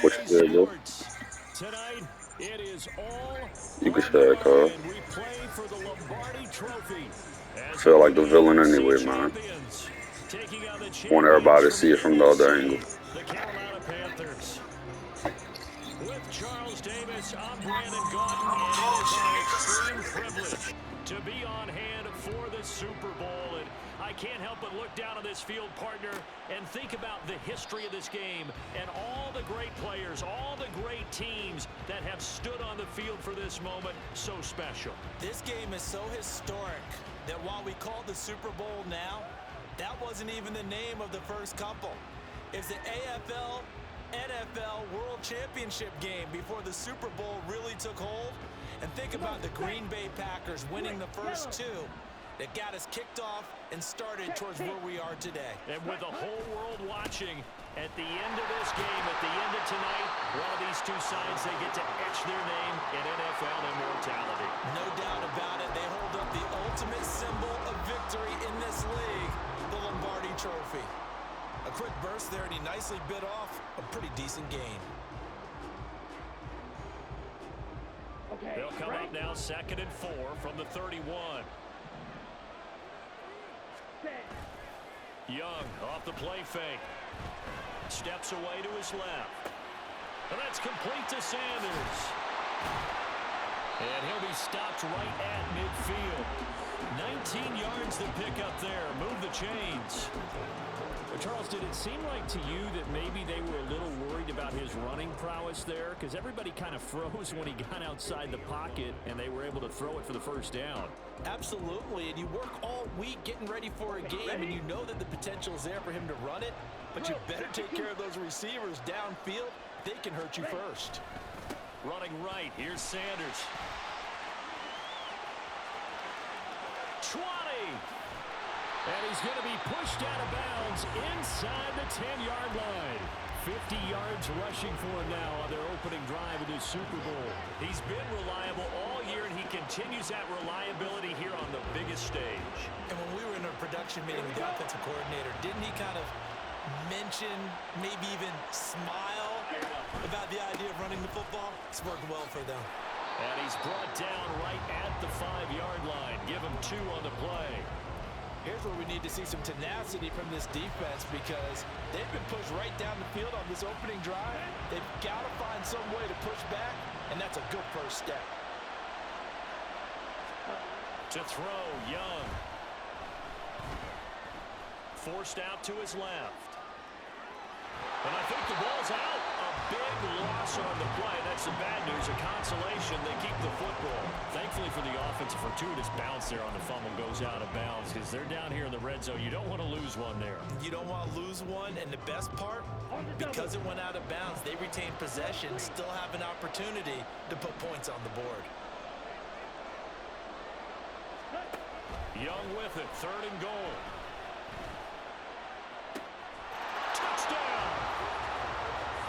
What you said, bro? Tonight, it is all You can on say the it, cuz. line. We play for the Lombardi Trophy I as feel our like the villain NFC anyway, man. champions taking on the Want champions everybody to from see the it from the other NFC, angle. the Carolina Panthers. With Charles Davis, I'm Brandon Gaudin, and it is our extreme privilege to be on hand for the Super Bowl. And I can't help but look down on this field, partner, and think about the history of this game and all the great players, all the great teams that have stood on the field for this moment. So special. This game is so historic that while we call the Super Bowl now, that wasn't even the name of the first couple. It's the AFL NFL World Championship game before the Super Bowl really took hold. And think about the Green Bay Packers winning the first two that got us kicked off and started towards where we are today. And with the whole world watching, at the end of this game, at the end of tonight, one of these two sides, they get to etch their name in NFL immortality. No doubt about it. They hold up the ultimate symbol of victory in this league, the Lombardi Trophy. A quick burst there, and he nicely bit off a pretty decent gain. They'll come up now 2nd and 4 from the 31. Young off the play fake. Steps away to his left. And that's complete to Sanders. And he'll be stopped right at midfield. 19 yards to pick up there. Move the chains. Charles, did it seem like to you that maybe they were a little worried about his running prowess there? Because everybody kind of froze when he got outside the pocket, and they were able to throw it for the first down. Absolutely, and you work all week getting ready for a game, and you know that the potential is there for him to run it, but you better take care of those receivers downfield. They can hurt you first. Running right, here's Sanders. 20! And he's going to be pushed out of bounds inside the 10-yard line. 50 yards rushing for him now on their opening drive of this Super Bowl. He's been reliable all year, and he continues that reliability here on the biggest stage. And when we were in a production meeting with the offensive coordinator, didn't he kind of mention, maybe even smile about the idea of running the football? It's worked well for them. And he's brought down right at the 5-yard line. Give him 2 on the play. Here's where we need to see some tenacity from this defense because they've been pushed right down the field on this opening drive. They've got to find some way to push back, and that's a good first step. To throw, Young. Forced out to his left. And I think the ball's out. A big loss on the play. That's the bad news. A consolation. They keep the football. Thankfully for the offense, a fortuitous bounce there on the fumble goes out of bounds because they're down here in the red zone. You don't want to lose one there. You don't want to lose one, and the best part, because it went out of bounds, they retain possession, still have an opportunity to put points on the board. Young with it. 3rd and goal. Touchdown!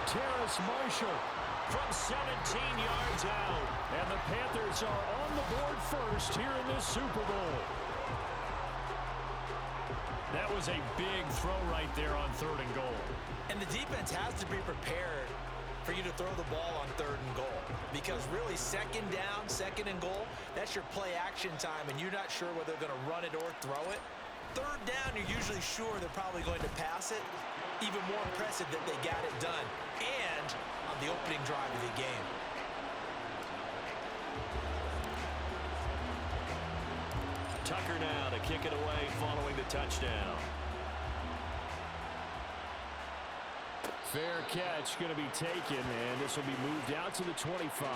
Terrace Marshall from 17 yards out. And the Panthers are on the board first here in this Super Bowl. That was a big throw right there on 3rd and goal. And the defense has to be prepared for you to throw the ball on 3rd and goal. Because really, 2nd down, 2nd and goal, that's your play action time, and you're not sure whether they're going to run it or throw it. 3rd down, you're usually sure they're probably going to pass it. Even more impressive that they got it done. And on the opening drive of the game. Tucker now to kick it away following the touchdown. Fair catch going to be taken, and this will be moved out to the 25.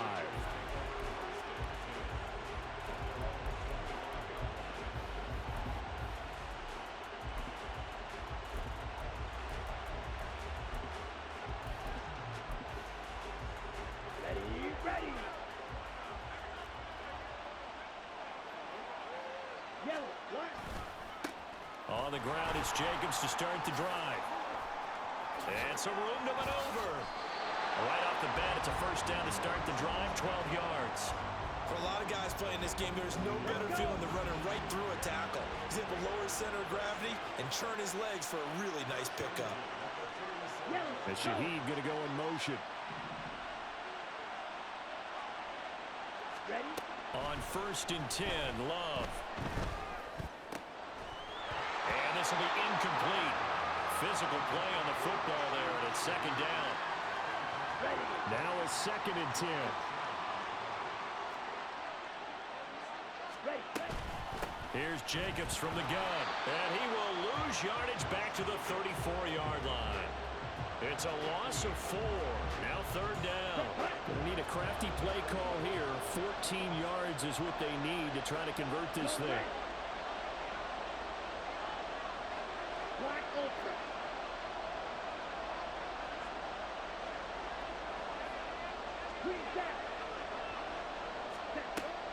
On the ground, it's Jacobs to start the drive. And some room to maneuver. Right off the bat, it's a first down to start the drive, 12 yards. For a lot of guys playing this game, there's no better feeling than running right through a tackle. He's able to lower his center of gravity and churn his legs for a really nice pickup. And Shaheed going to go in motion. On 1st and 10, Love. And this will be incomplete. Physical play on the football there, and it's 2nd down. Now it's 2nd and 10. Here's Jacobs from the gun, and he will lose yardage back to the 34-yard line. It's a loss of 4. Now 3rd down. They need a crafty play call here. 14 yards is what they need to try to convert this thing.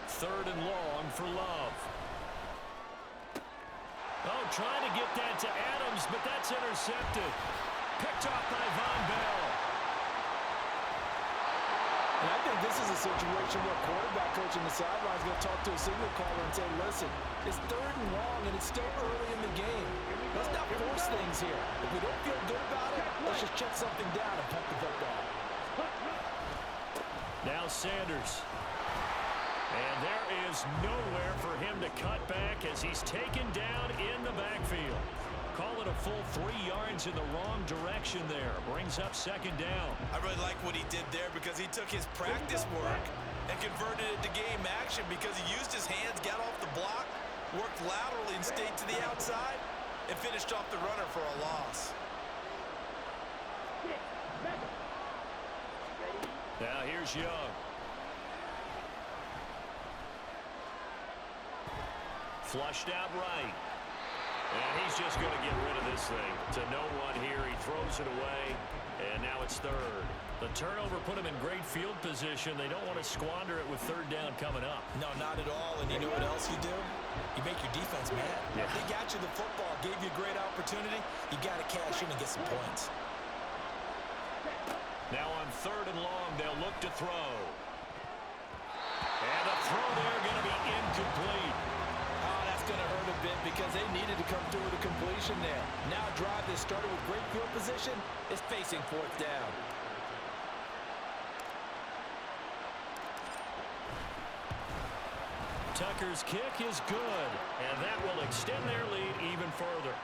Third and long for Love. Oh, trying to get that to Adams, but that's intercepted. Picked off by Von Bell. And I think this is a situation where quarterback coach in the sideline is going to talk to a signal caller and say, listen, it's 3rd and long, and it's still early in the game. Let's not force things here. If we don't feel good about it, let's just check something down and pump the football. Now Sanders. And there is nowhere for him to cut back as he's taken down in the backfield. Call it a full 3 yards in the wrong direction there. Brings up 2nd down. I really like what he did there because he took his practice work and converted it to game action because he used his hands, got off the block, worked laterally and stayed to the outside, and finished off the runner for a loss. Now here's Young. Flushed out right. And he's just going to get rid of this thing. To no one here. He throws it away. And now it's 3rd. The turnover put him in great field position. They don't want to squander it with 3rd down coming up. No, not at all. And you know what else you do? You make your defense mad. Yeah. They got you the football, gave you a great opportunity. You got to cash in and get some points. Now on 3rd and long, they'll look to throw. And the throw there going to be incomplete. Going to hurt a bit because they needed to come through with a completion there. Now a drive that started with great field position is facing 4th down. Tucker's kick is good, and that will extend their lead even further.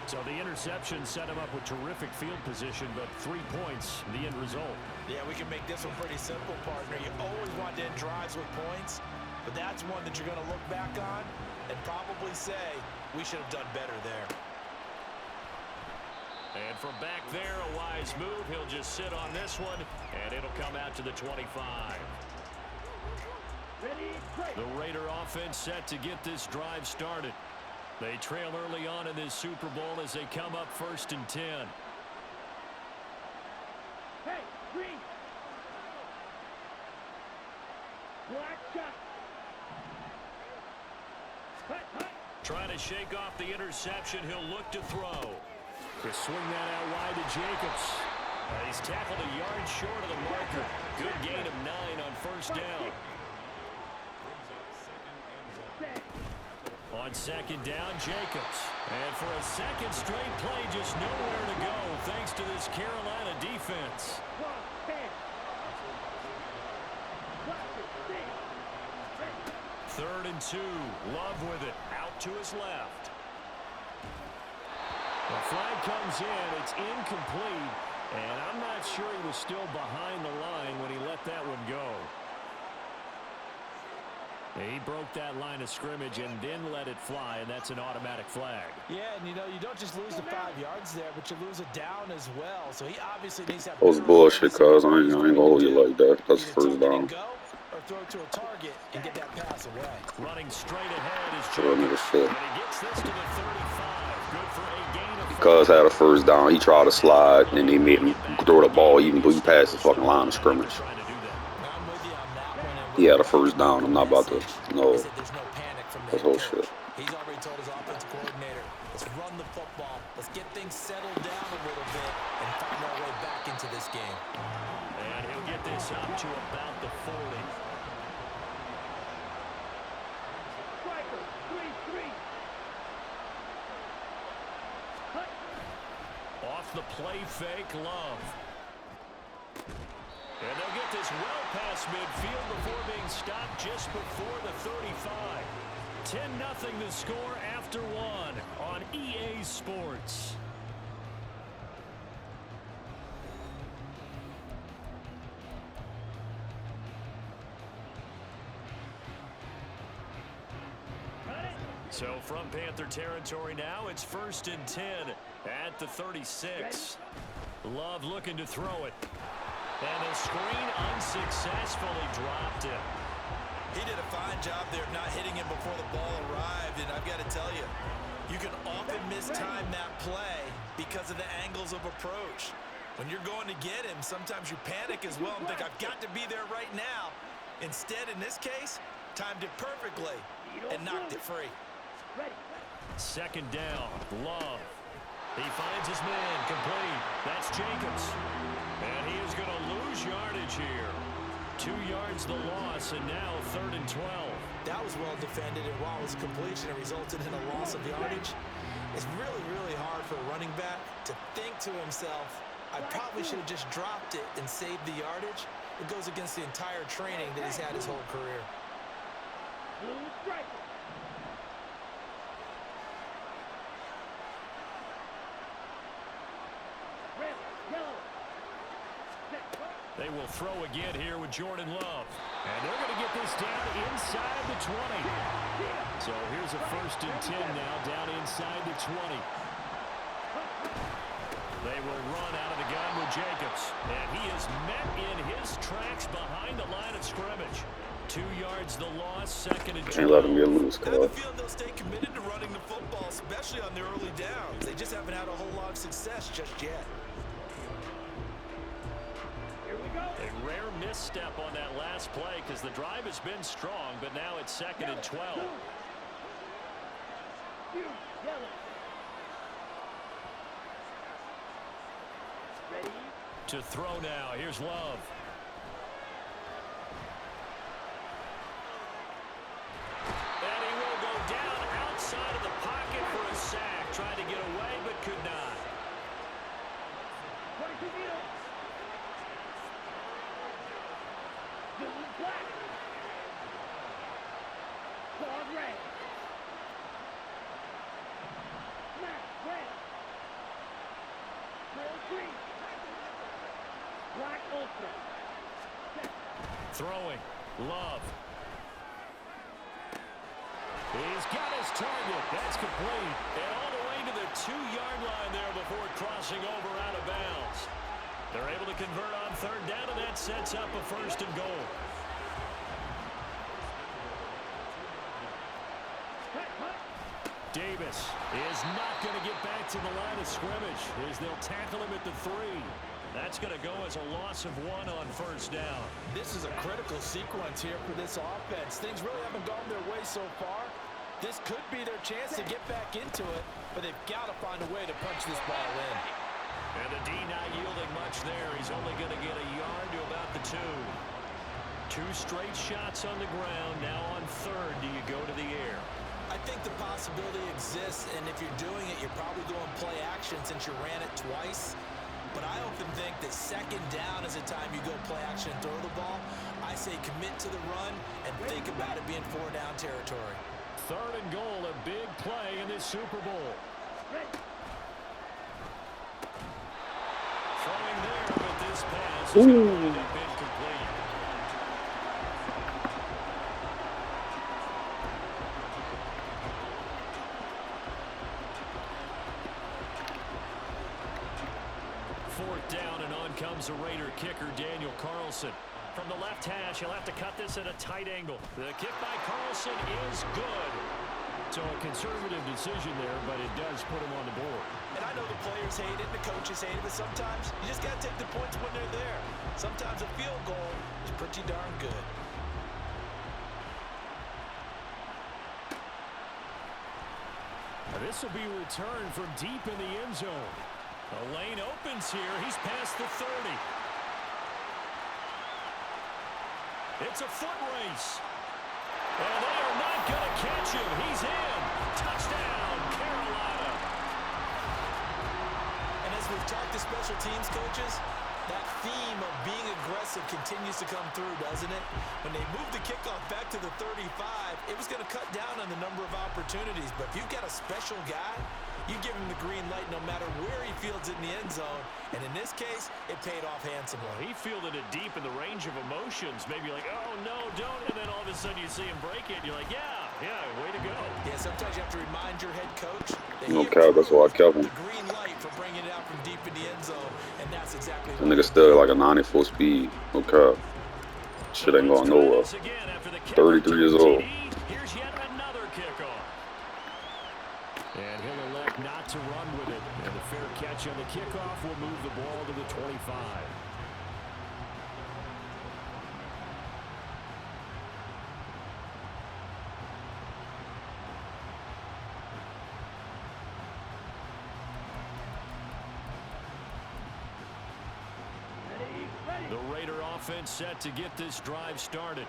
So the interception set him up with terrific field position, but 3 points, the end result. Yeah, we can make this one pretty simple, partner. You always want to end drives with points, but that's one that you're going to look back on and probably say, we should have done better there. And from back there, a wise move. He'll just sit on this one, and it'll come out to the 25. The Raider offense set to get this drive started. They trail early on in this Super Bowl as they come up 1st and 10. Hey, green. Black shot. Trying to shake off the interception. He'll look to throw. To swing that out wide to Jacobs. He's tackled a yard short of the marker. Good gain of 9 on 1st down. On 2nd down, Jacobs. And for a 2nd straight play, just nowhere to go thanks to this Carolina defense. 3rd and 2. Love with it. Out to his left. The flag comes in. It's incomplete. And I'm not sure he was still behind the line when he let that one go. He broke that line of scrimmage and then let it fly, and that's an automatic flag. Yeah, and you know, you don't just lose the 5 yards there, but you lose it down as well. So he obviously needs to have... That was bullshit, cuz I ain't gonna hold you like that. That's the 1st down. Or throw it to a target and get that pass away. Running straight ahead is Jacobs. And he gets this to the 35. Good for a gain of 5. Cuz had a 1st down. He tried to slide, and they made him throw the ball even though he passed the fucking line of scrimmage. He had a 1st down. I'm not about to, no. That's whole shit. He's already told his offensive coordinator, let's run the football. Let's get things settled down a little bit and find our way back into this game. And he'll get this up to about the 40. Striker, 3-3. Off the play fake, Love. And they'll get this well past across midfield before being stopped just before the 35. 10-0 the score after one on EA Sports. So from Panther territory now, it's 1st and 10 at the 36. Love looking to throw it. And the screen unsuccessfully dropped it. He did a fine job there of not hitting him before the ball arrived, and I've got to tell you, you can often mistime that play because of the angles of approach. When you're going to get him, sometimes you panic as well and think, I've got to be there right now. Instead, in this case, timed it perfectly and knocked it free. 2nd down, Love. He finds his man, complete. That's Jacobs. And he is going to lose yardage here. 2 yards the loss, and now 3rd and 12. That was well defended, and while it was completion, it resulted in a loss of yardage. It's really, really hard for a running back to think to himself, I probably should have just dropped it and saved the yardage. It goes against the entire training that he's had his whole career. Blue striker. They will throw again here with Jordan Love. And they're going to get this down inside the 20. So here's a 1st and 10 now, down inside the 20. They will run out of the gun with Jacobs. And he is met in his tracks behind the line of scrimmage. 2 yards the loss, 2nd and 2. Can't let him get loose, I have a cuz. feeling they'll stay committed to running the football, especially on their early downs. They just haven't had a whole lot of success just yet. A rare misstep on that last play because the drive has been strong, but now it's 2nd and 12. Ready? To throw now. Here's Love. And he will go down outside of the pocket for a sack. Tried to get away, but could not. 22 meters. Dylan Black. Claude Ray. Matt Ray. Cole Green. Black Ultra. Throwing. Love. He's got his target. That's complete. And all the way to the 2-yard line there before crossing over out of bounds. They're able to convert on 3rd down, and that sets up a 1st and goal. Davis is not going to get back to the line of scrimmage as they'll tackle him at the 3. That's going to go as a loss of 1 on 1st down. This is a critical sequence here for this offense. Things really haven't gone their way so far. This could be their chance to get back into it, but they've got to find a way to punch this ball in. And the D not yielding much there. He's only going to get a yard to about the 2. 2 straight shots on the ground. Now on 3rd, do you go to the air? I think the possibility exists, and if you're doing it, you're probably going play action since you ran it twice. But I often think that 2nd down is the time you go play action and throw the ball. I say commit to the run and think about it being 4-down territory. 3rd and goal, a big play in this Super Bowl. Throwing there, but this pass is going to end up incomplete. Down and on comes the Raider kicker, Daniel Carlson. From the left hash, he'll have to cut this at a tight angle. The kick by Carlson is good. So a conservative decision there, but it does put him on the board. And I know the players hate it, the coaches hate it, but sometimes you just got to take the points when they're there. Sometimes a field goal is pretty darn good. Now this will be returned from deep in the end zone. The lane opens here. He's past the 30. It's a foot race. And they are not going to catch him. He's in. Touchdown, Carolina. And as we've talked to special teams coaches, That theme of being aggressive continues to come through, doesn't it? When they moved the kickoff back to the 35, it was going to cut down on the number of opportunities. But if you've got a special guy, you give him the green light no matter where he fields it in the end zone. And in this case, it paid off handsomely. Well, he fielded it deep in the range of emotions. Maybe like, oh, no, don't. And then all of a sudden you see him break it. You're like, yeah, way to go. Yeah, sometimes you have to remind your head coach that No cap, that's why I kept him. the green light for bringing it out from deep in the end zone. And that's exactly That nigga still like a 94 speed. No cap. Shit ain't going nowhere. 33 years old. Here's yet another kickoff. And he'll elect not to run with it. And the fair catch on the kickoff will move the ball to the 25. The Raider offense set to get this drive started.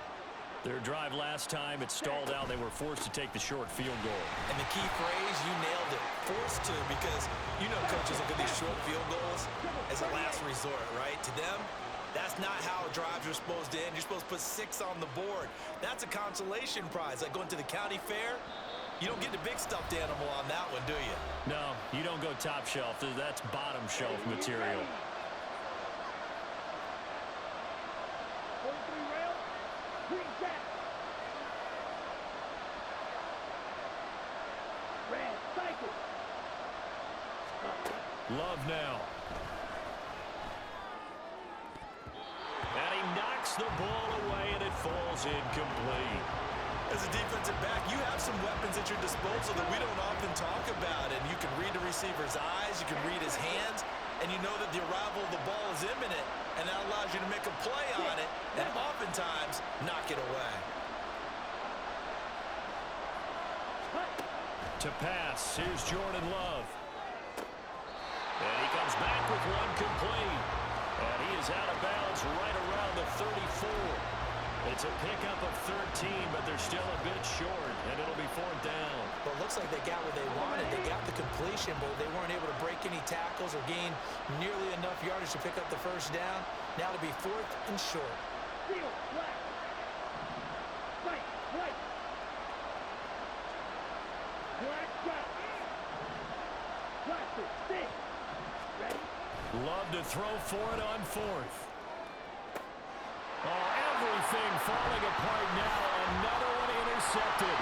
Their drive last time, it stalled out. They were forced to take the short field goal. And the key phrase, you nailed it. Forced to, because you know coaches look at these short field goals as a last resort, right? To them, that's not how drives are supposed to end. You're supposed to put 6 on the board. That's a consolation prize. Like going to the county fair, you don't get the big stuffed animal on that one, do you? No, you don't go top shelf. That's bottom shelf material. Love now. And he knocks the ball away, and it falls incomplete. As a defensive back, you have some weapons at your disposal that we don't often talk about. And you can read the receiver's eyes, you can read his hands, and you know that the arrival of the ball is imminent. And that allows you to make a play on it, and oftentimes knock it away. To pass, here's Jordan Love. And he comes back with one complete. And he is out of bounds right around the 34. It's a pickup of 13, but they're still a bit short, and it'll be 4th down. Well, it looks like they got what they wanted. They got the completion, but they weren't able to break any tackles or gain nearly enough yardage to pick up the first down. Now to be 4th and short. Love to throw for it on 4th. Oh, everything falling apart now. Another one intercepted.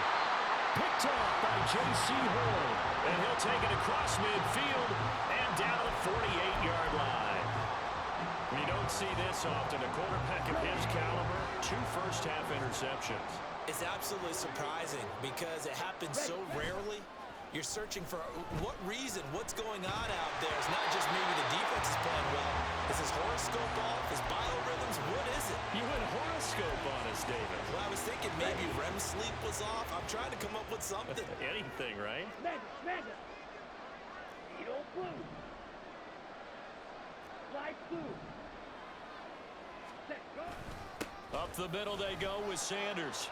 Picked off by J.C. Horn. And he'll take it across midfield and down to the 48-yard line. You don't see this often. A quarterback of his caliber, 2 first-half interceptions. It's absolutely surprising because it happens so rarely. You're searching for what reason, what's going on out there. It's not just maybe the defense is playing well. Is his horoscope off? His biorhythms? What is it? You went horoscope on us, David. Well, I was thinking maybe REM sleep was off. I'm trying to come up with something. Anything, right? Mega. Edo blue. Light blue. Set, go. Up the middle they go with Sanders.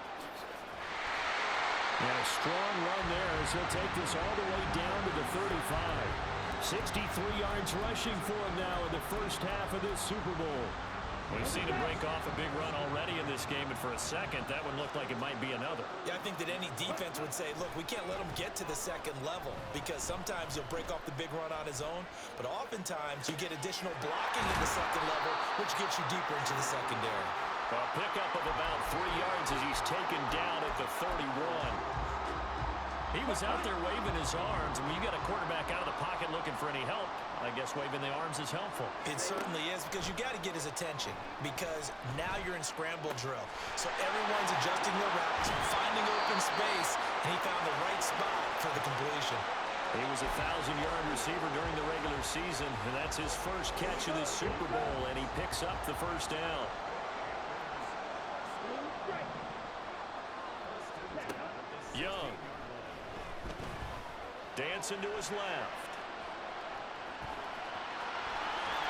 And a strong run there as he'll take this all the way down to the 35. 63 yards rushing for him now in the first half of this Super Bowl. We've seen him break off a big run already in this game, and for a second, that one looked like it might be another. Yeah, I think that any defense would say, look, we can't let him get to the second level because sometimes he'll break off the big run on his own, but oftentimes you get additional blocking in the second level, which gets you deeper into the secondary. A pickup of about 3 yards as he's taken down at the 31. He was out there waving his arms, and when you got a quarterback out of the pocket looking for any help, I guess waving the arms is helpful. It certainly is, because you got to get his attention, because now you're in scramble drill. So everyone's adjusting their routes, finding open space, and he found the right spot for the completion. He was a 1,000-yard receiver during the regular season, and that's his first catch of this Super Bowl, and he picks up the first down. Young. Dancing to his left.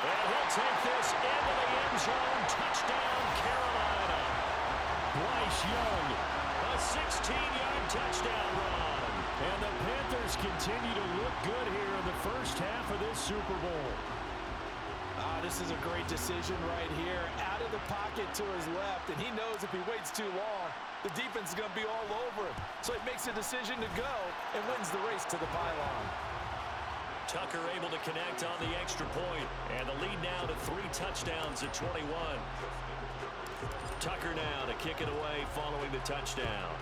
And he'll take this into the end zone. Touchdown, Carolina. Bryce Young, a 16-yard touchdown run. And the Panthers continue to look good here in the first half of this Super Bowl. this is a great decision right here. Out of the pocket to his left, and he knows if he waits too long, the defense is going to be all over him. So he makes a decision to go and wins the race to the pylon. Tucker able to connect on the extra point, and the lead now to 3 touchdowns at 21. Tucker now to kick it away following the touchdown.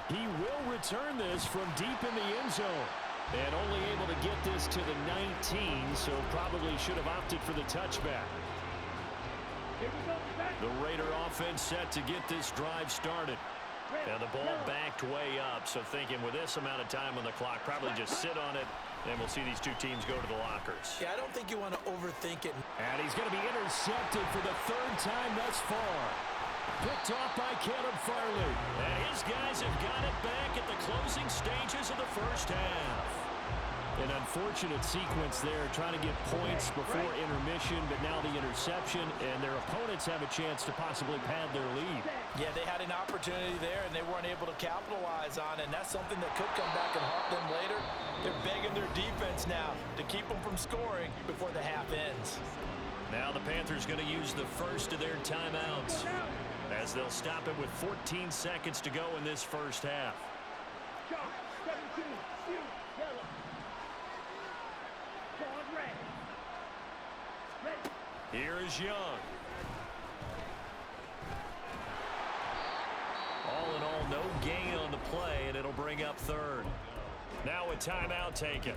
He will return this from deep in the end zone. And only able to get this to the 19, so probably should have opted for the touchback. The Raider offense set to get this drive started. And the ball backed way up, so thinking with this amount of time on the clock, probably just sit on it, and we'll see these two teams go to the lockers. Yeah, I don't think you want to overthink it. And he's going to be intercepted for the 3rd time thus far. Picked off by Caleb Farley. And his guys have got it back at the closing stages of the first half. An unfortunate sequence there, trying to get points before intermission, but now the interception, and their opponents have a chance to possibly pad their lead. Yeah, they had an opportunity there, and they weren't able to capitalize on it, and that's something that could come back and haunt them later. They're begging their defense now to keep them from scoring before the half ends. Now the Panthers going to use the first of their timeouts, as they'll stop it with 14 seconds to go in this first half. Here is Young. All in all, no gain on the play, and it'll bring up 3rd. Now a timeout taken.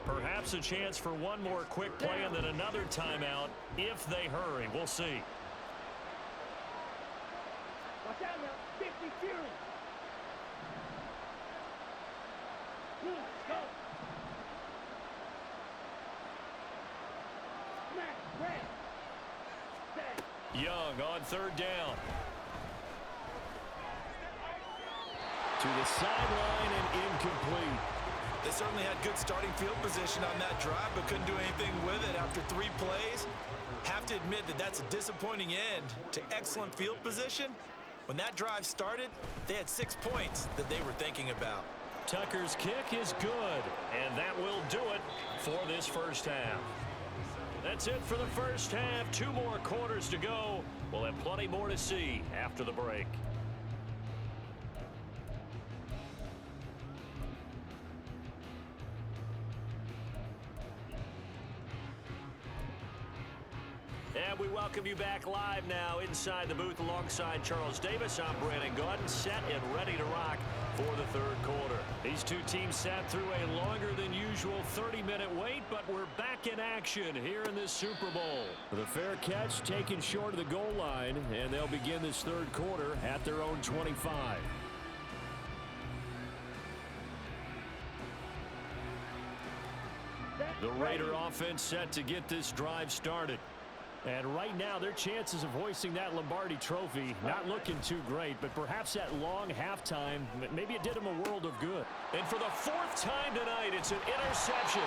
Perhaps a chance for one more quick play and then another timeout if they hurry. We'll see. Watch out now. 50 Fury. Go. Young on 3rd down. To the sideline and incomplete. They certainly had good starting field position on that drive, but couldn't do anything with it after 3 plays. Have to admit that that's a disappointing end to excellent field position. When that drive started, they had 6 points that they were thinking about. Tucker's kick is good, and that will do it for this first half. That's it for the first half. 2 more quarters to go. We'll have plenty more to see after the break. And we welcome you back live now inside the booth alongside Charles Davis. I'm Brandon Gaudin, set and ready to rock for the 3rd quarter. These two teams sat through a longer than usual 30-minute wait, but we're back in action here in this Super Bowl. The fair catch taken short of the goal line, and they'll begin this 3rd quarter at their own 25. The Raider offense set to get this drive started. And right now, their chances of hoisting that Lombardi trophy not looking too great, but perhaps that long halftime, maybe it did them a world of good. And for the 4th time tonight, it's an interception.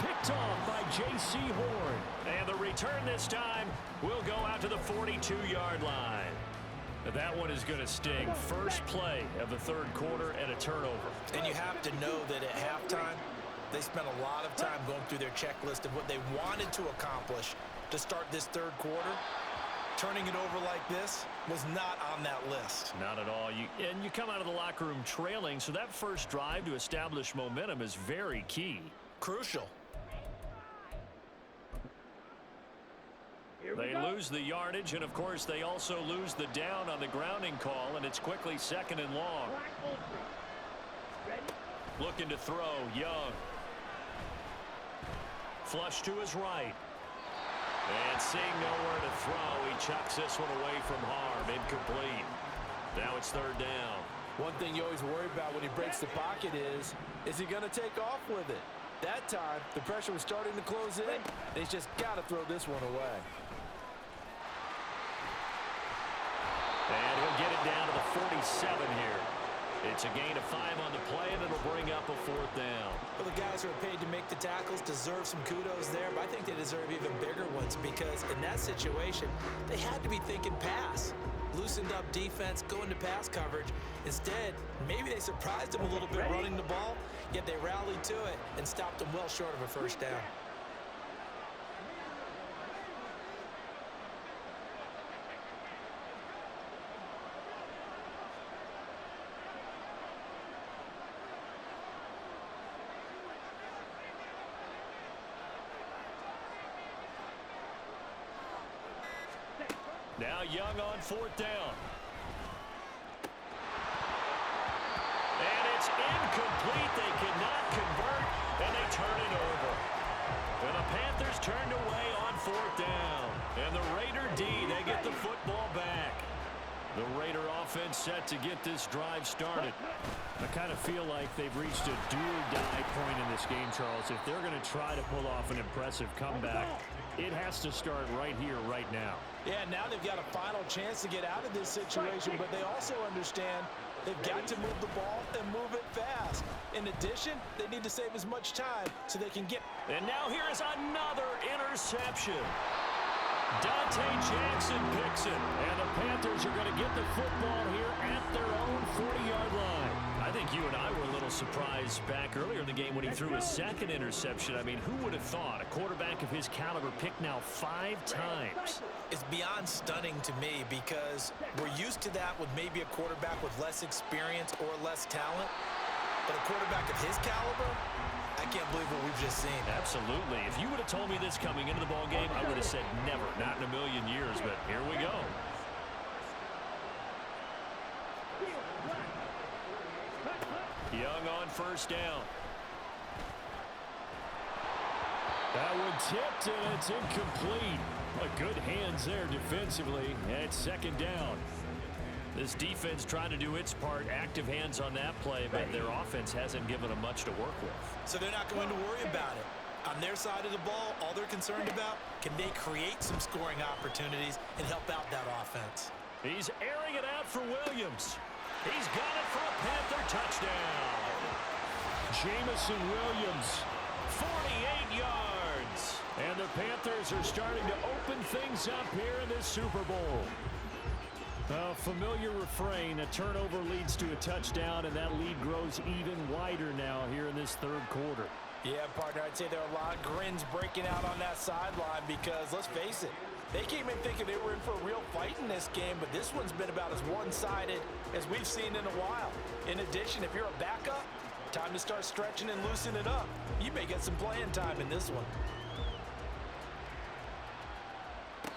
Picked off by J.C. Horn. And the return this time will go out to the 42-yard line. That one is going to sting. First play of the 3rd quarter and a turnover. And you have to know that at halftime, they spent a lot of time going through their checklist of what they wanted to accomplish to start this 3rd quarter. Turning it over like this was not on that list. Not at all. And you come out of the locker room trailing, so that first drive to establish momentum is very key. Crucial. They lose the yardage, and of course they also lose the down on the grounding call, and it's quickly 2nd and long. Looking to throw, Young. Flush to his right. And seeing nowhere to throw, he chucks this one away from harm. Incomplete. Now it's 3rd down. One thing you always worry about when he breaks the pocket is he going to take off with it? That time, the pressure was starting to close in, and he's just got to throw this one away. And he'll get it down to the 47 here. It's a gain of 5 on the play, and it'll bring up a 4th down. Well, the guys who are paid to make the tackles deserve some kudos there, but I think they deserve even bigger ones because in that situation, they had to be thinking pass. Loosened up defense, going to pass coverage. Instead, maybe they surprised them a little bit running the ball, yet they rallied to it and stopped them well short of a 1st down. Now Young on 4th down. And it's incomplete. They cannot convert, and they turn it over. And the Panthers turned away on 4th down. And the Raider D, they get the football back. The Raider offense set to get this drive started. I kind of feel like they've reached a do-or-die point in this game, Charles. If they're going to try to pull off an impressive comeback, it has to start right here, right now. Yeah, now they've got a final chance to get out of this situation, but they also understand they've got to move the ball and move it fast. In addition, they need to save as much time so they can get... And now here is another interception. Dante Jackson picks it, and the Panthers are going to get the football here at their own 40-yard line. I think you and I were a little surprised back earlier in the game when he threw his 2nd interception. I mean, who would have thought a quarterback of his caliber picked now 5 times? It's beyond stunning to me because we're used to that with maybe a quarterback with less experience or less talent. But a quarterback of his caliber, I can't believe what we've just seen. Absolutely. If you would have told me this coming into the ball game, I would have said never, not in a million years. But here we go. Young on 1st down. That one tipped, and it's incomplete. But good hands there defensively. And it's 2nd down. This defense trying to do its part, active hands on that play, but their offense hasn't given them much to work with. So they're not going to worry about it. On their side of the ball, all they're concerned about, can they create some scoring opportunities and help out that offense? He's airing it out for Williams. He's got it for a Panther touchdown. Jamison Williams, 48 yards. and the Panthers are starting to open things up here in this Super Bowl. A familiar refrain, a turnover leads to a touchdown, and that lead grows even wider now here in this 3rd quarter. Yeah, partner, I'd say there are a lot of grins breaking out on that sideline because, let's face it, they came in thinking they were in for a real fight in this game, but this one's been about as one-sided as we've seen in a while. In addition, if you're a backup, time to start stretching and loosening it up. You may get some playing time in this one.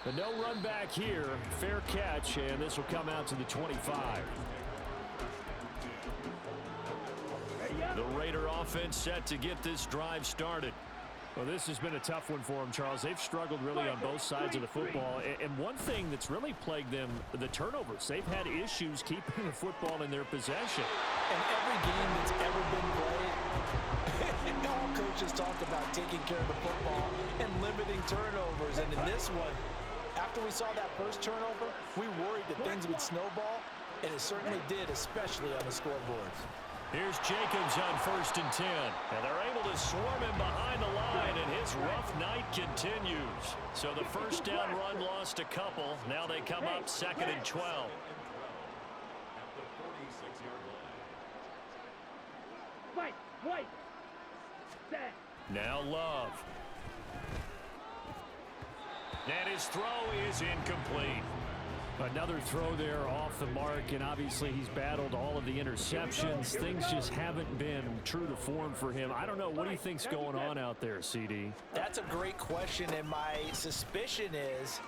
But no run back here. Fair catch, and this will come out to the 25. The Raider offense set to get this drive started. Well, this has been a tough one for them, Charles. They've struggled really on both sides of the football. And one thing that's really plagued them, the turnovers. They've had issues keeping the football in their possession. In every game that's ever been played, all coaches talk about taking care of the football and limiting turnovers. And in this one, after we saw that first turnover, we worried that things would snowball, and it certainly did, especially on the scoreboards. Here's Jacobs on 1st and 10. And they're able to swarm him behind the line, and his rough night continues. So the first down run lost a couple. Now they come up 2nd and 12. Now Love. And his throw is incomplete. Another throw there off the mark, and obviously he's battled all of the interceptions. Things just haven't been true to form for him. I don't know. What do you think's going on out there, CD? That's a great question, and my suspicion is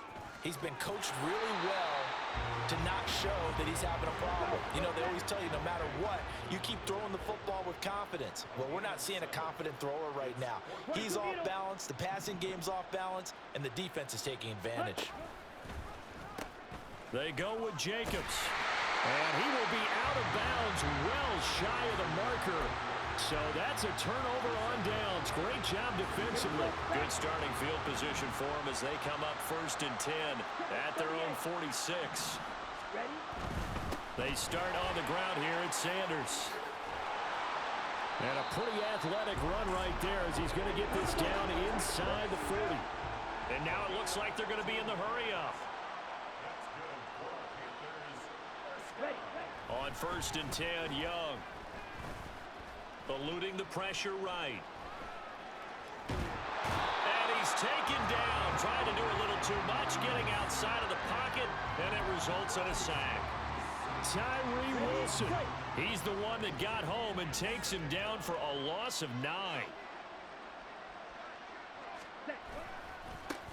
he's been coached really well to not show that he's having a problem. You know, they always tell you no matter what, you keep throwing the football with confidence. Well, we're not seeing a confident thrower right now. He's off balance, the passing game's off balance, and the defense is taking advantage. They go with Jacobs. And he will be out of bounds, well shy of the marker. So that's a turnover on downs. Great job defensively. Good starting field position for them as they come up 1st and 10 at their own 46. They start on the ground here at Sanders. And a pretty athletic run right there as he's going to get this down inside the 40. And now it looks like they're going to be in the hurry-up. On 1st and 10, Young. Eluding the pressure right. And he's taken down. Trying to do a little too much. Getting outside of the pocket. And it results in a sack. Tyree Wilson. He's the one that got home and takes him down for a loss of 9.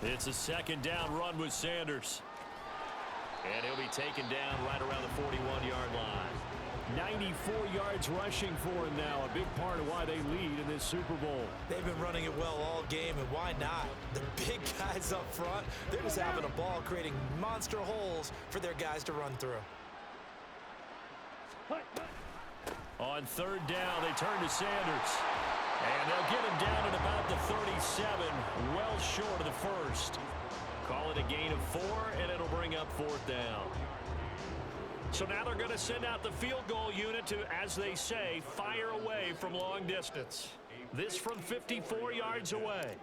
It's a 2nd down run with Sanders. And he'll be taken down right around the 41-yard line. 94 yards rushing for him now. A big part of why they lead in this Super Bowl. They've been running it well all game, and why not? The big guys up front, they're just having a ball, creating monster holes for their guys to run through. On 3rd down, they turn to Sanders. And they'll get him down at about the 37, well short of the 1st. Call it a gain of 4, and it'll bring up 4th down. So now they're going to send out the field goal unit to, as they say, fire away from long distance. This from 54 yards away.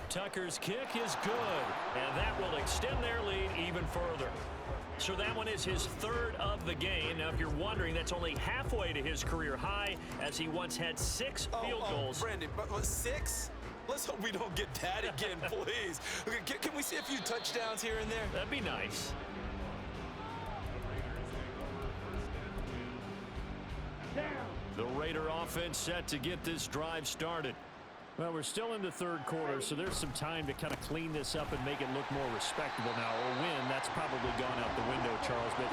Tucker's kick is good, and that will extend their lead even further. So that one is his 3rd of the game. Now, if you're wondering, that's only halfway to his career high, as he once had 6 field goals. Brandon, but 6? Let's hope we don't get that again, please. Okay, can we see a few touchdowns here and there? That'd be nice. The Raider offense set to get this drive started. Well, we're still in the 3rd quarter, so there's some time to kind of clean this up and make it look more respectable now. A win, that's probably gone out the window, Charles. But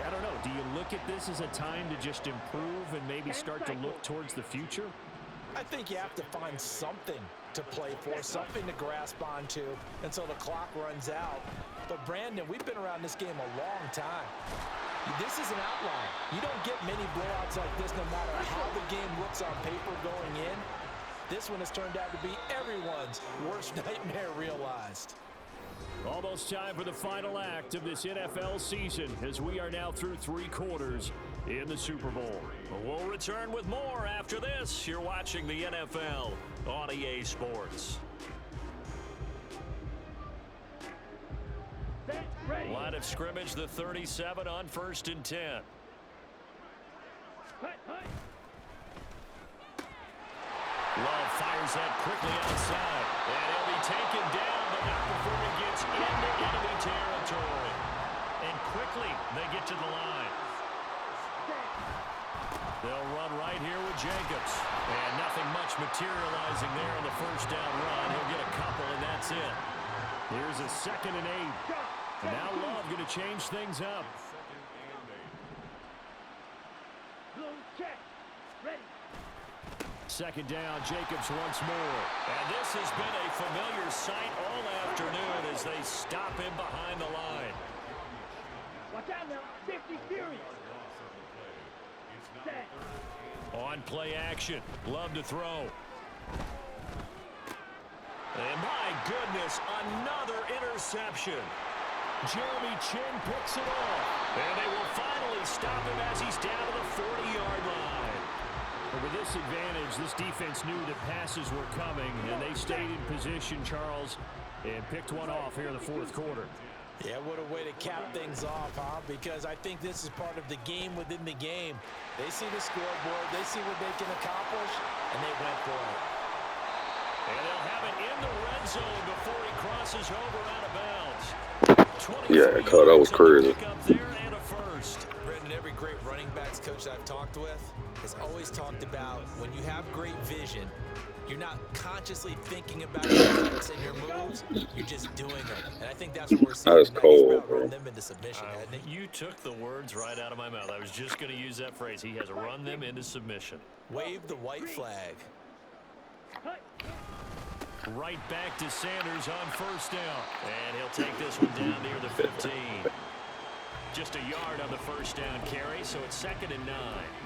I don't know. Do you look at this as a time to just improve and maybe start to look towards the future? I think you have to find something to play for, something to grasp onto until the clock runs out. But, Brandon, we've been around this game a long time. This is an outlier. You don't get many blowouts like this no matter how the game looks on paper going in. This one has turned out to be everyone's worst nightmare realized. Almost time for the final act of this NFL season as we are now through 3 quarters in the Super Bowl. We'll return with more after this. You're watching the NFL on EA Sports. Line of scrimmage, the 37 on 1st and 10. Love fires that quickly outside. And he'll be taken down, but not before he gets into enemy territory. And quickly, they get to the line. They'll run right here with Jacobs. And nothing much materializing there in the 1st down run. He'll get a couple, and that's it. Here's a 2nd and 8. And now Love going to change things up. Check. Ready. 2nd down, Jacobs once more. And this has been a familiar sight all afternoon as they stop him behind the line. Watch out now. 50 Fury. Set. On play action. Love to throw. And my goodness, another interception. Jeremy Chin picks it off. And they will finally stop him as he's down to the 40-yard line. But with this advantage, this defense knew that passes were coming, and they stayed in position, Charles, and picked one off here in the 4th quarter. Yeah, what a way to cap things off, huh? Because I think this is part of the game within the game. They see the scoreboard, they see what they can accomplish, and they went for it. And they'll have it in the red zone before he crosses over out of bounds. Yeah, cut. That was crazy. Brendan, every great running backs coach I've talked with has always talked about when you have great vision, you're not consciously thinking about your kicks and your moves, you're just doing them. And I think that's what we're seeing. That is cold, bro. Run them into submission, hasn't he? You took the words right out of my mouth. I was just going to use that phrase. He has run them into submission. Wave the white flag. Right back to Sanders on 1st down. And he'll take this one down near the 15. Just a yard on the first down carry, so it's 2nd and 9.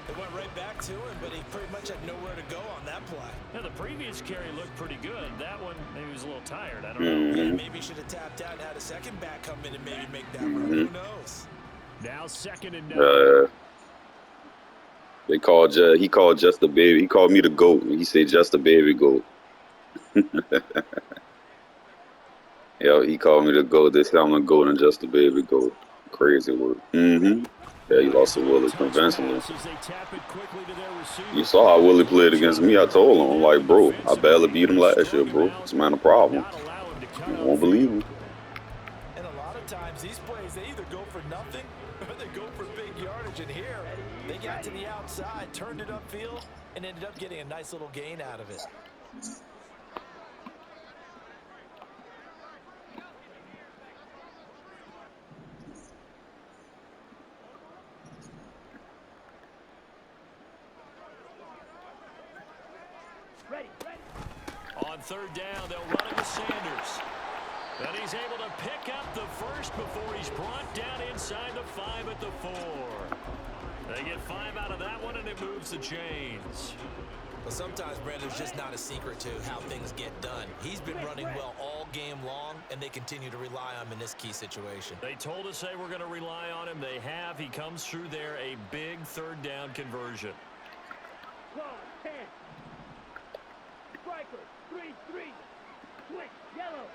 It went right back to him, but he pretty much had nowhere to go on that play. Now, the previous carry looked pretty good. That one, maybe he was a little tired. I don't know. Yeah, maybe he should have tapped out and had a second back come in and maybe make that run. Who knows? Now 2nd and 9. He called just a baby. He called me the GOAT. He said just a baby GOAT. Yeah, he called me the GOAT. They said I'm the GOAT and just a baby GOAT. Crazy word. Yeah, he lost to Willie convincingly. You saw how Willie played against me. I told him, I'm like, bro, I barely beat him last year, bro. It's not a problem. You won't believe me. And a lot of times these plays, they either go for nothing or they go for big yardage. And here, they got to the outside, turned it upfield, and ended up getting a nice little gain out of it. On 3rd down, they'll run it with Sanders. And he's able to pick up the first before he's brought down inside the 5 at the 4. They get 5 out of that one, and it moves the chains. Well, sometimes, Brandon, there's just not a secret to how things get done. He's been running well all game long, and they continue to rely on him in this key situation. They told us they were going to rely on him. They have. He comes through there, a big 3rd down conversion. 10. Striker, 3-3. Switch, yellow.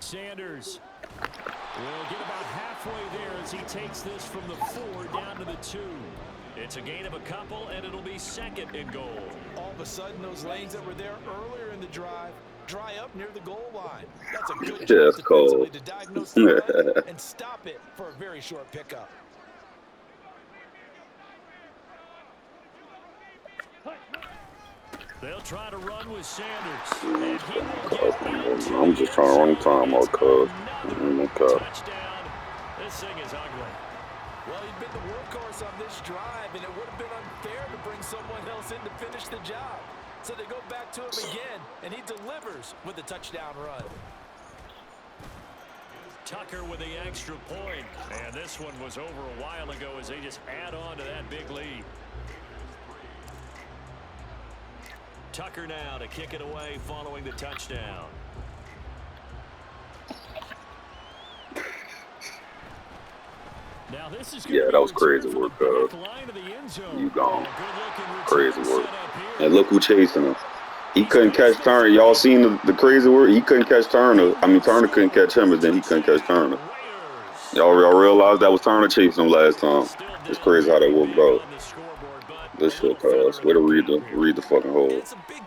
Sanders will get about halfway there as he takes this from the 4 down to the 2. It's a gain of a couple, and it'll be 2nd and goal. All of a sudden, those lanes that were there earlier in the drive dry up near the goal line. That's a good job defensively to diagnose the run and stop it for a very short pickup. They'll try to run with Sanders. And he will get I'm just trying to run time out, cuz. Touchdown. This thing is ugly. Well, he'd been the workhorse on this drive, and it would have been unfair to bring someone else in to finish the job. So they go back to him again, and he delivers with a touchdown run. Tucker with the extra point. And this one was over a while ago as they just add on to that big lead. Tucker now to kick it away following the touchdown. Now this is that was crazy work, cuz. You gone. Crazy work. And look who chasing him. He couldn't catch Turner. Y'all seen the crazy work? He couldn't catch Turner. I mean, Turner couldn't catch him, but then he couldn't catch Turner. Y'all realized that was Turner chasing him last time. It's crazy how that worked out. This shit, cuz. Way to read the fucking hole.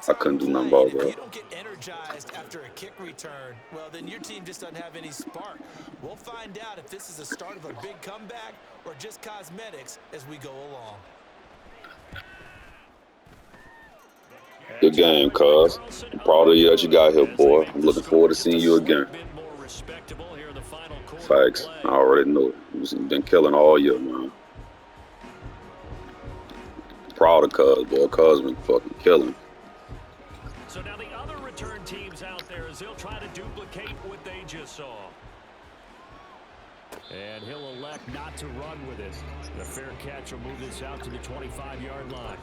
I couldn't do nothing about that. If you don't get energized after a kick return, well, then your team just doesn't have any spark. We'll find out if this is the start of a big comeback or just cosmetics as we go along. Good game, cuz. I'm proud of you that you got here, boy. I'm looking forward to seeing you again. Facts. I already know it. You've been killing all year, man. Proud of cuz, boy. Cuz been fucking killing. So now the other return teams out there as they'll try to duplicate what they just saw. And he'll elect not to run with it. The fair catch will move this out to the 25-yard line.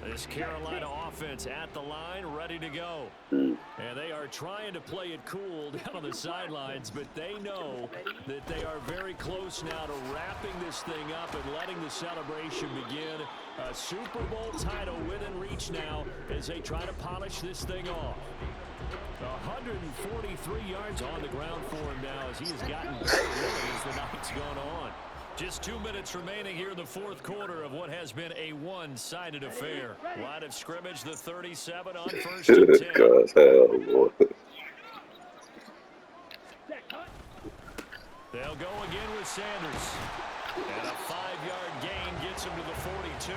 This Carolina offense at the line, ready to go. And they are trying to play it cool down on the sidelines, but they know that they are very close now to wrapping this thing up and letting the celebration begin. A Super Bowl title within reach now as they try to polish this thing off. 143 yards on the ground for him now as he has gotten better really as the night's gone on. Just 2 minutes remaining here in the fourth quarter of what has been a one-sided affair. Line of scrimmage, the 37 on 1st and 10. Cuz, hell, boy. They'll go again with Sanders. And a 5-yard gain gets him to the 42.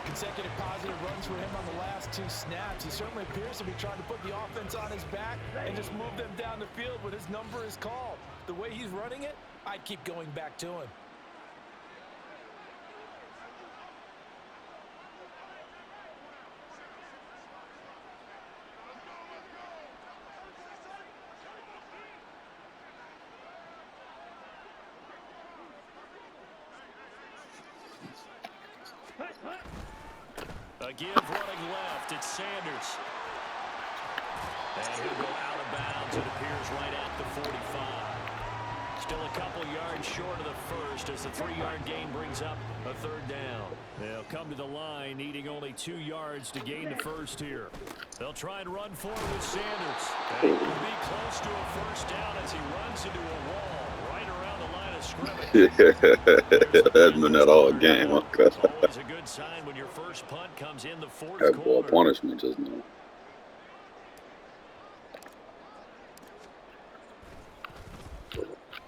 Consecutive positive runs for him on the last 2 snaps. He certainly appears to be trying to put the offense on his back and just move them down the field when his number is called. The way he's running it, I'd keep going back to him. A give running left. It's Sanders. And he'll go out of bounds. It appears right at the 45. Still a couple yards short of the first as the 3-yard gain brings up a third down. They'll come to the line needing only 2 yards to gain the first here. They'll try and run forward with Sanders. And he will be close to a first down as he runs into a wall right around the line of scrimmage. That's been that all game. Okay. It's always a good sign when your first punt comes in the fourth That ball quarter. punishment just now.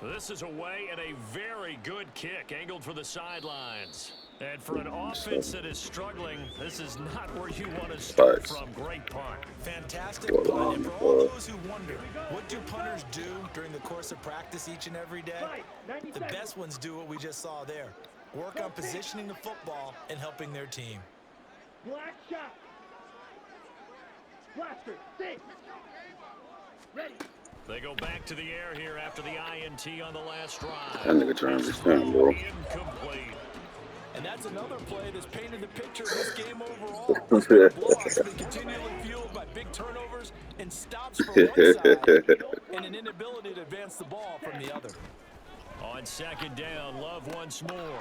This is away and a very good kick angled for the sidelines. And for an offense that is struggling, this is not where you want to start from. Great punt. Fantastic punt. And for all those who wonder, what do punters do during the course of practice each and every day? The best ones do what we just saw there. Work on positioning the football and helping their team. Black shot. Blaster, six. Ready. They go back to the air here after the INT on the last drive. That nigga trying to spin, bro. Incomplete. And that's another play that's painted the picture of this game overall. Blocks have been continually fueled by big turnovers and stops from one side and an inability to advance the ball from the other. On second down, Love once more.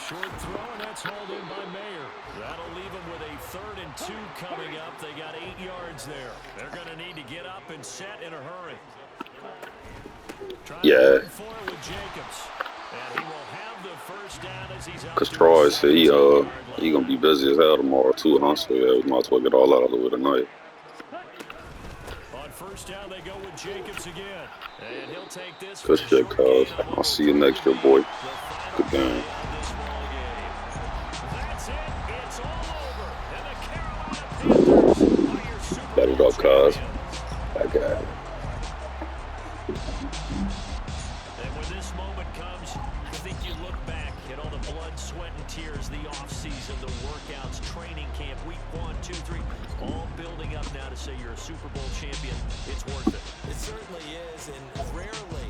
Short throw, and that's hauled in by Mayer. That'll leave them with a 3rd and 2 coming up. They got 8 yards there. They're going to need to get up and set in a hurry. Yeah. Because Troy said he gonna be busy as hell tomorrow too, huh? So yeah, we might as well get all out of the way tonight. On first down, they go with Jacobs again. And he'll take this. Good shit, cuz. I'll see you next year, boy. Good game. That's it. It's all over. And the Carolina Panthers are your Super Bet it Bowl up, cuz. champions. That guy. And when this moment comes, I think you look back at all the blood, sweat, and tears, the offseason, the workouts, training camp, week 1, 2, 3, all building up now to say you're a Super Bowl champion. It's worth it. It certainly is, and rarely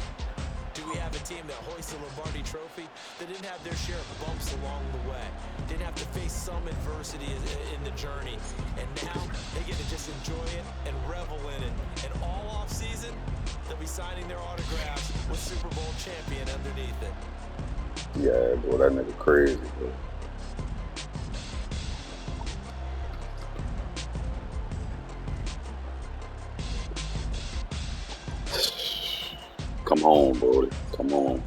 do we have a team that hoists the Lombardi Trophy that didn't have their share of bumps along the way, didn't have to face some adversity in the journey, and now they get to just enjoy it and revel in it. And all offseason, they'll be signing their autographs with Super Bowl champion underneath it. Yeah, boy, that nigga crazy, bro. Come home, bro. Come home.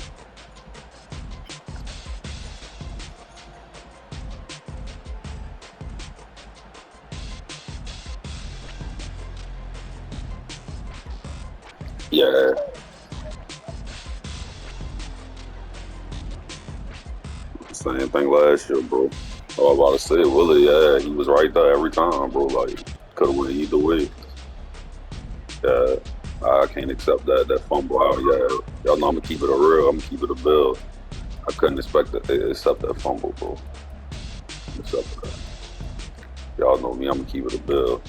Yeah. Same thing last year, bro. I was about to say, Willie, yeah, he was right there every time, bro. Like, could have went either way. Yeah, I can't accept that fumble out. Yeah, y'all know I'm gonna keep it a real. I'm gonna keep it a bill. I couldn't expect to accept that fumble, bro. Accept that. Y'all know me. I'm gonna keep it a bill.